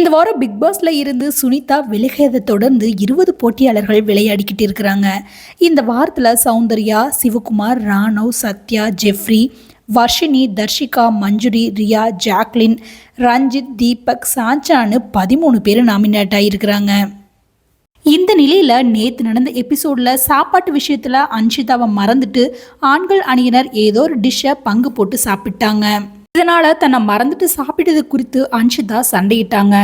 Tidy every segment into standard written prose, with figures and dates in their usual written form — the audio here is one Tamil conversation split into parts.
இந்த வாரம் பிக் பாஸ்ல இருந்து சுனிதா விலகியதை தொடர்ந்து 20 போட்டியாளர்கள் விளையாடிக்கிட்டு இருக்கிறாங்க. இந்த வாரத்தில் சௌந்தர்யா, சிவகுமார், ராணவ், சத்யா, ஜெஃப்ரி, வர்ஷினி, தர்ஷிகா, மஞ்சுரி, ரியா, ஜாக்லின், ரஞ்சித், தீபக், சாஞ்சான்னு 13 பேர் நாமினேட் ஆகியிருக்கிறாங்க. இந்த நிலையில் நேற்று நடந்த எபிசோடில் சாப்பாட்டு விஷயத்தில் அன்ஷிதாவை மறந்துட்டு ஆண்கள் அணியினர் ஏதோ ஒரு டிஷ்ஷை பங்கு போட்டு சாப்பிட்டாங்க. இதனால் தன்னை மறந்துட்டு சாப்பிட்டது குறித்து அன்ஷிதா சண்டையிட்டாங்க.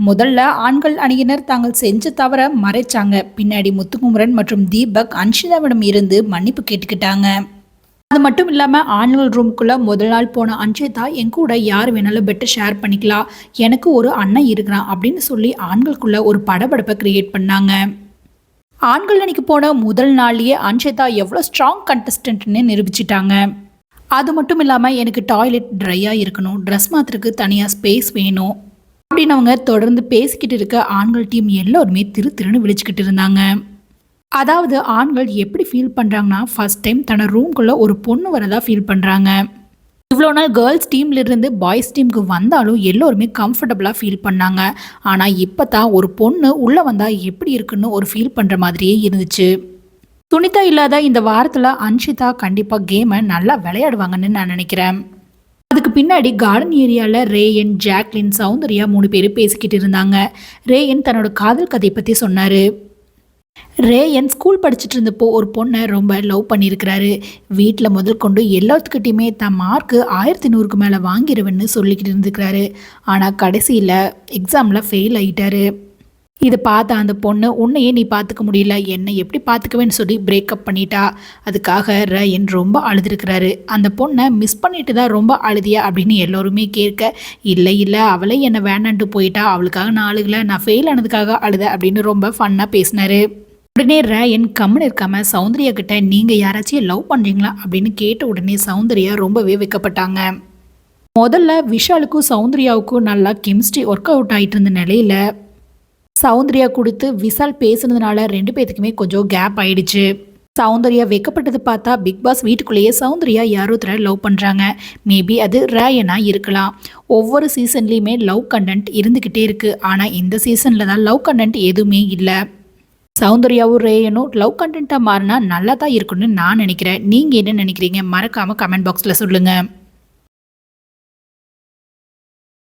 முதல்ல ஆண்கள் அணியினர் தாங்கள் செஞ்ச தவிர மறைச்சாங்க. பின்னாடி முத்துக்குமரன் மற்றும் தீபக் அன்ஷிதாவிடம் இருந்து மன்னிப்பு கேட்டுக்கிட்டாங்க. அது மட்டும் இல்லாமல் ஆண்கள் ரூமுக்குள்ளே முதல் நாள் போன அன்ஷிதா என் கூட யார் வேணாலும் பெட்டை ஷேர் பண்ணிக்கலாம், எனக்கு ஒரு அண்ணன் இருக்கிறான் அப்படின்னு சொல்லி ஆண்களுக்குள்ள ஒரு படபடப்பை கிரியேட் பண்ணாங்க. ஆண்கள் அணிக்கு போன முதல் நாள்லேயே அன்ஷிதா எவ்வளோ ஸ்ட்ராங் கண்டஸ்டன்ட்னு நிரூபிச்சிட்டாங்க. அது மட்டும் இல்லாமல் எனக்கு டாய்லெட் ட்ரையாக இருக்கணும், ட்ரெஸ் மாத்திரக்கு தனியாக ஸ்பேஸ் வேணும் அப்படின்னு அவங்க தொடர்ந்து பேசிக்கிட்டு இருக்க ஆண்கள் டீம் எல்லோருமே திருன்னு விழிச்சுக்கிட்டு இருந்தாங்க. அதாவது ஆண்கள் எப்படி ஃபீல் பண்ணுறாங்கன்னா, ஃபர்ஸ்ட் டைம் தன்னோட ரூம்குள்ளே ஒரு பொண்ணு வரதா ஃபீல் பண்ணுறாங்க. இவ்வளோ நாள் கேர்ள்ஸ் டீம்லேருந்து பாய்ஸ் டீமுக்கு வந்தாலும் எல்லோருமே கம்ஃபர்டபுளாக ஃபீல் பண்ணாங்க. ஆனால் இப்போ தான் ஒரு பொண்ணு உள்ளே வந்தால் எப்படி இருக்குன்னு ஒரு ஃபீல் பண்ணுற மாதிரியே இருந்துச்சு. சுனிதா இல்லாத இந்த வாரத்தில் அன்ஷிதா கண்டிப்பாக கேமை நல்லா விளையாடுவாங்கன்னு நான் நினைக்கிறேன். அதுக்கு பின்னாடி கார்டன் ஏரியாவில் ரேயன், ஜாக்லின், சௌந்தர்யா 3 பேர் பேசிக்கிட்டு இருந்தாங்க. ரேயன் தன்னோட காதல் கதையை பற்றி சொன்னார். ரேயன் ஸ்கூல் படிச்சுட்டு இருந்தப்போ ஒரு பொண்ணை ரொம்ப லவ் பண்ணியிருக்கிறாரு. வீட்டில் முதல் கொண்டு எல்லாத்துக்கிட்டையுமே தன் மார்க்கு 1100க்கு மேலே வாங்கிடுவேன்னு சொல்லிக்கிட்டு இருந்துக்கிறாரு. ஆனால் கடைசியில் எக்ஸாமில் ஃபெயில் ஆகிட்டாரு. இதை பார்த்த அந்த பொண்ணு, உன்னையே நீ பார்த்துக்க முடியல, என்னை எப்படி பார்த்துக்குவேன்னு சொல்லி பிரேக்கப் பண்ணிட்டா. அதுக்காக ரயன் ரொம்ப அழுதுருக்கிறாரு. அந்த பொண்ணை மிஸ் பண்ணிட்டு தான் ரொம்ப அழுதியா அப்படின்னு எல்லோருமே கேட்க, இல்லை அவளே என்னை வேண்டான்ட்டு போயிட்டா, அவளுக்காக நான் அழுகலை, நான் ஃபெயில் ஆனதுக்காக அழுத அப்படின்னு ரொம்ப ஃபன்னாக பேசினாரு. உடனே ரயன் கம்முன்னு இருக்காமல் சௌந்தர்யா கிட்ட, நீங்கள் யாராச்சும் லவ் பண்ணுறீங்களா அப்படின்னு கேட்ட உடனே சௌந்தர்யா ரொம்பவே வைக்கப்பட்டாங்க. முதல்ல விஷாலுக்கும் சௌந்தர்யாவுக்கும் நல்லா கெமிஸ்ட்ரி ஒர்க் அவுட் ஆகிட்டு இருந்த நிலையில் சௌந்தர்யா கொடுத்து விஷால் பேசுனதுனால 2 பேத்துக்குமே கொஞ்சம் கேப் ஆயிடுச்சு. சௌந்தர்யா வைக்கப்பட்டது பார்த்தா பிக் பாஸ் வீட்டுக்குள்ளேயே சௌந்தர்யா யாரோ லவ் பண்ணுறாங்க. மேபி அது ரேயனா இருக்கலாம். ஒவ்வொரு சீசன்லேயுமே லவ் கண்டென்ட் இருந்துக்கிட்டே இருக்குது. ஆனால் இந்த சீசனில் தான் லவ் கண்டென்ட் எதுவுமே இல்லை. சௌந்தர்யாவும் ரேயனும் லவ் கண்டென்ட்டாக மாறினா நல்லா தான் இருக்குன்னு நான் நினைக்கிறேன். நீங்கள் என்ன நினைக்கிறீங்க? மறக்காமல் கமெண்ட் பாக்ஸில் சொல்லுங்கள்.